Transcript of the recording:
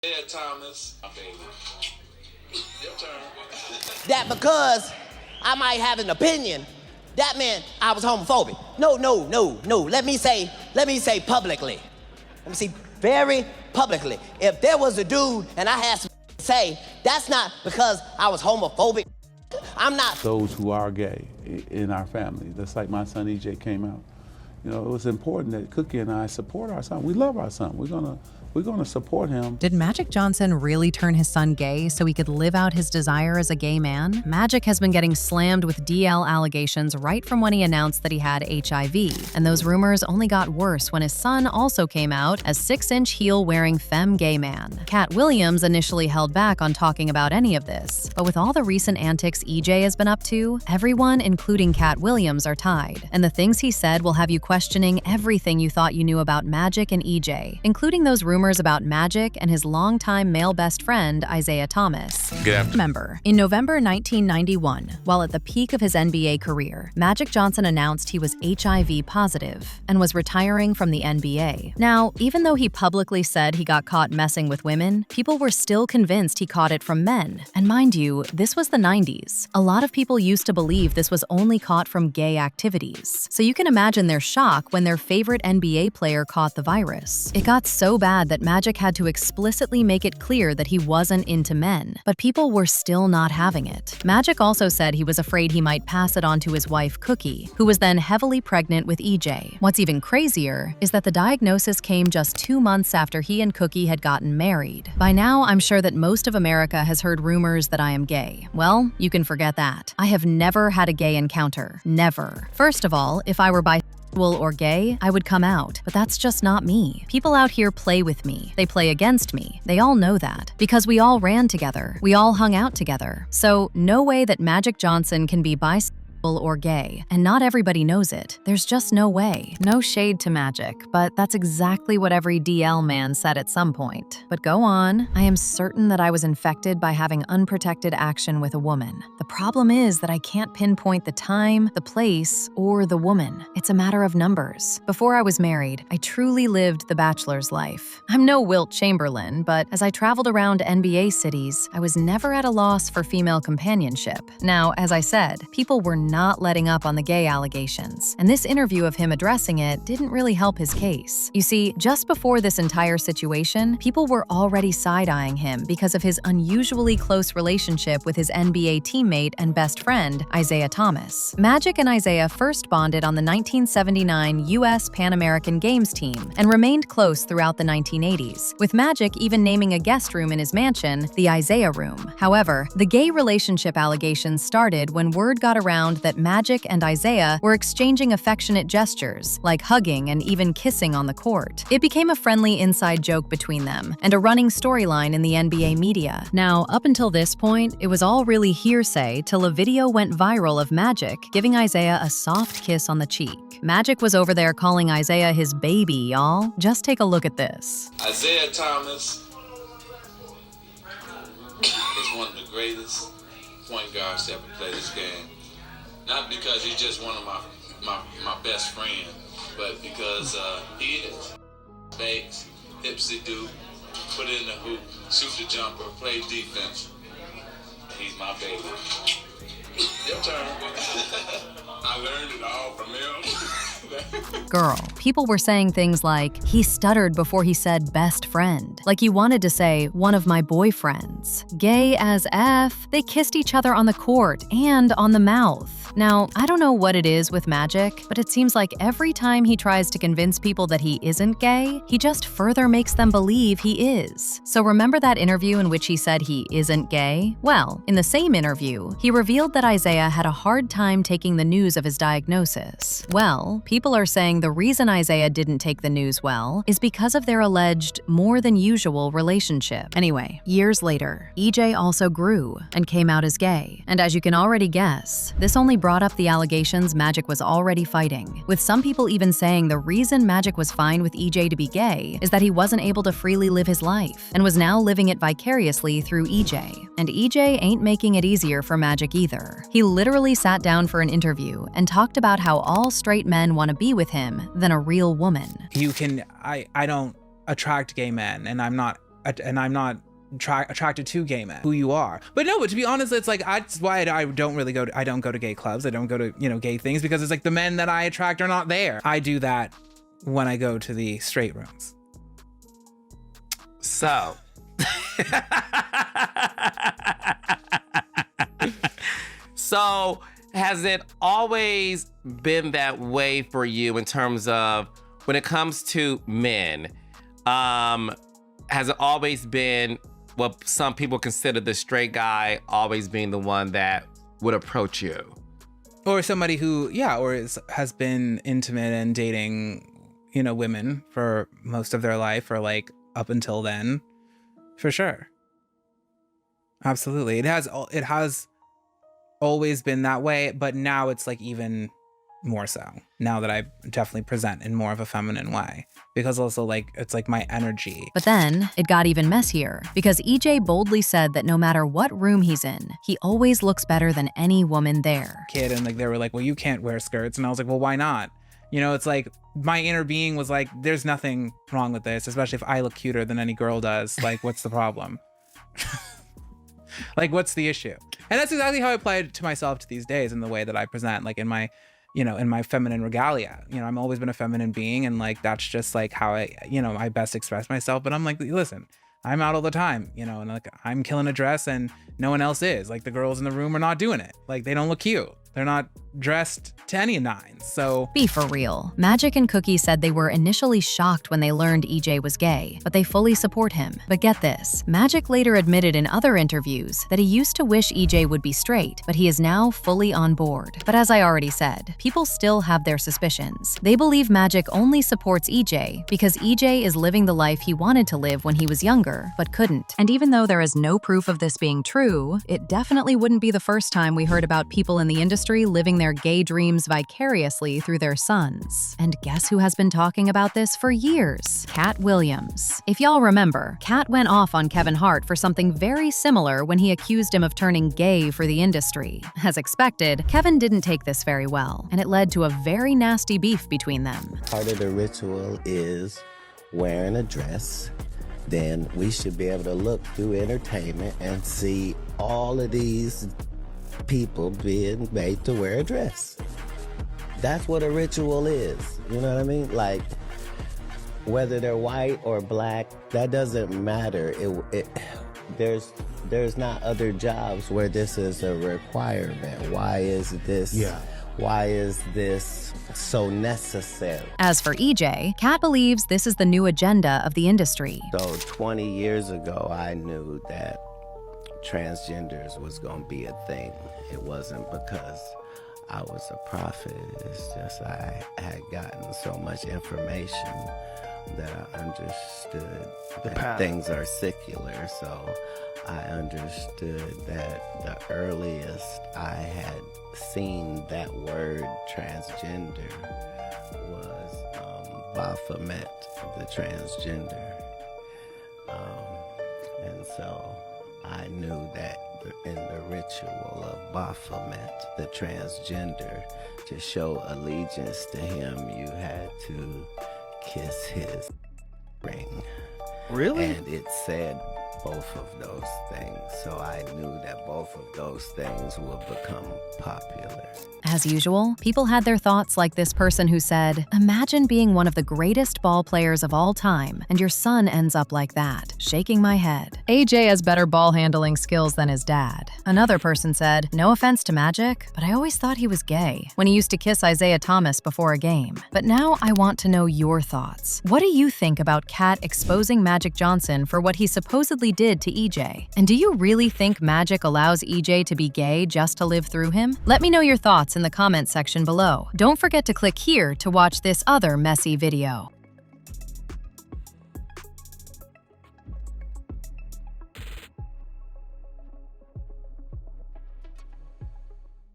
Yeah, Thomas, my baby. Your turn. That because I might have an opinion, that meant I was homophobic. No. Let me say publicly. Let me see very publicly. If there was a dude and I had some to say, that's not because I was homophobic. I'm not. Those who are gay in our family, just like my son EJ came out. You know, it was important that Cookie and I support our son. We love our son. We're gonna support him. Did Magic Johnson really turn his son gay so he could live out his desire as a gay man? Magic has been getting slammed with DL allegations right from when he announced that he had HIV, and those rumors only got worse when his son also came out as 6-inch heel-wearing FEM gay man. Katt Williams initially held back on talking about any of this, but with all the recent antics EJ has been up to, everyone, including Katt Williams, are tied, and the things he said will have you questioning everything you thought you knew about Magic and EJ, including those rumors about Magic and his longtime male best friend, Isaiah Thomas. Remember, in November 1991, while at the peak of his NBA career, Magic Johnson announced he was HIV positive and was retiring from the NBA. Now, even though he publicly said he got caught messing with women, people were still convinced he caught it from men. And mind you, this was the 90s. A lot of people used to believe this was only caught from gay activities. So you can imagine their shock when their favorite NBA player caught the virus. It got so bad that Magic had to explicitly make it clear that he wasn't into men, but people were still not having it. Magic also said he was afraid he might pass it on to his wife Cookie, who was then heavily pregnant with EJ. What's even crazier is that the diagnosis came just 2 months after he and Cookie had gotten married. By now, I'm sure that most of America has heard rumors that I am gay. Well, you can forget that. I have never had a gay encounter. Never. First of all, if I were bisexual or gay, I would come out, but that's just not me. People out here play with me. They play against me. They all know that. Because we all ran together. We all hung out together. So, no way that Magic Johnson can be bisexual or gay, and not everybody knows it. There's just no way. No shade to Magic, but that's exactly what every DL man said at some point. But go on. I am certain that I was infected by having unprotected action with a woman. The problem is that I can't pinpoint the time, the place, or the woman. It's a matter of numbers. Before I was married, I truly lived the bachelor's life. I'm no Wilt Chamberlain, but as I traveled around NBA cities, I was never at a loss for female companionship. Now, as I said, people were not letting up on the gay allegations, and this interview of him addressing it didn't really help his case. You see, just before this entire situation, people were already side-eyeing him because of his unusually close relationship with his NBA teammate and best friend, Isaiah Thomas. Magic and Isaiah first bonded on the 1979 U.S. Pan American Games team and remained close throughout the 1980s, with Magic even naming a guest room in his mansion the Isaiah Room. However, the gay relationship allegations started when word got around that Magic and Isaiah were exchanging affectionate gestures, like hugging and even kissing on the court. It became a friendly inside joke between them, and a running storyline in the NBA media. Now, up until this point, it was all really hearsay till a video went viral of Magic giving Isaiah a soft kiss on the cheek. Magic was over there calling Isaiah his baby, y'all. Just take a look at this. Isaiah Thomas is one of the greatest point guards to ever play this game. Not because he's just one of my best friends, but because he is. Fakes, hipsy-do, put it in the hoop, shoot the jumper, play defense. He's my baby. Your turn. I learned it all from him. Girl, people were saying things like, he stuttered before he said best friend. Like he wanted to say, one of my boyfriends. Gay as F. They kissed each other on the court and on the mouth. Now, I don't know what it is with Magic, but it seems like every time he tries to convince people that he isn't gay, he just further makes them believe he is. So remember that interview in which he said he isn't gay? Well, in the same interview, he revealed that Isaiah had a hard time taking the news of his diagnosis. Well, people are saying the reason Isaiah didn't take the news well is because of their alleged more than usual relationship. Anyway, years later, EJ also grew and came out as gay. And as you can already guess, this only brought up the allegations Magic was already fighting, with some people even saying the reason Magic was fine with EJ to be gay is that he wasn't able to freely live his life and was now living it vicariously through EJ. And EJ ain't making it easier for Magic either. He literally sat down for an interview and talked about how all straight men want to be with him than a real woman. I don't attract gay men, and I'm not attracted to gay men, who you are. But no, but to be honest, it's like, that's why I don't go to gay clubs. I don't go to, gay things, because it's like the men that I attract are not there. I do that when I go to the straight rooms. So, so has it always been that way for you in terms of when it comes to men? Has it always been what some people consider the straight guy always being the one that would approach you? Or somebody who, has been intimate and dating, women for most of their life, or like up until then, for sure. Absolutely. It has always been that way, but now it's like even more so now that I definitely present in more of a feminine way, because also like it's like my energy. But then it got even messier, because EJ boldly said that no matter what room he's in, he always looks better than any woman there. Kid, and like they were like, well, you can't wear skirts, and I was like, well, why not? It's like my inner being was like, there's nothing wrong with this, especially if I look cuter than any girl does. Like, what's the problem? Like, what's the issue? And that's exactly how I apply it to myself to these days in the way that I present, like in my feminine regalia. I've always been a feminine being, and like that's just like how I best express myself. But I'm like, listen, I'm out all the time, and like I'm killing a dress and no one else is. Like the girls in the room are not doing it. Like they don't look cute. They're not dressed to any nines, so... Be for real. Magic and Cookie said they were initially shocked when they learned EJ was gay, but they fully support him. But get this, Magic later admitted in other interviews that he used to wish EJ would be straight, but he is now fully on board. But as I already said, people still have their suspicions. They believe Magic only supports EJ because EJ is living the life he wanted to live when he was younger, but couldn't. And even though there is no proof of this being true, it definitely wouldn't be the first time we heard about people in the industry living their gay dreams vicariously through their sons. And guess who has been talking about this for years? Katt Williams. If y'all remember, Katt went off on Kevin Hart for something very similar when he accused him of turning gay for the industry. As expected, Kevin didn't take this very well, and it led to a very nasty beef between them. Part of the ritual is wearing a dress. Then we should be able to look through entertainment and see all of these people being made to wear a dress. That's what a ritual is. You know what I mean? Like, whether they're white or black, that doesn't matter. There's not other jobs where this is a requirement. Why is this? Yeah. Why is this so necessary? As for EJ, Katt believes this is the new agenda of the industry. So 20 years ago, I knew that transgenders was gonna be a thing. It wasn't because I was a prophet. It's just I had gotten so much information that I understood that things are secular. So I understood that the earliest I had seen that word transgender was Baphomet, the transgender. And so I knew that in the ritual of Baphomet, the transgender, to show allegiance to him, you had to kiss his ring. Really? And it said both of those things, so I knew that both of those things would become popular. As usual, people had their thoughts like this person who said, imagine being one of the greatest ball players of all time, and your son ends up like that. Shaking my head. AJ has better ball handling skills than his dad. Another person said, no offense to Magic, but I always thought he was gay when he used to kiss Isaiah Thomas before a game. But now I want to know your thoughts. What do you think about Katt exposing Magic Johnson for what he supposedly did to EJ? And do you really think Magic allows EJ to be gay just to live through him? Let me know your thoughts in the comments section below. Don't forget to click here to watch this other messy video.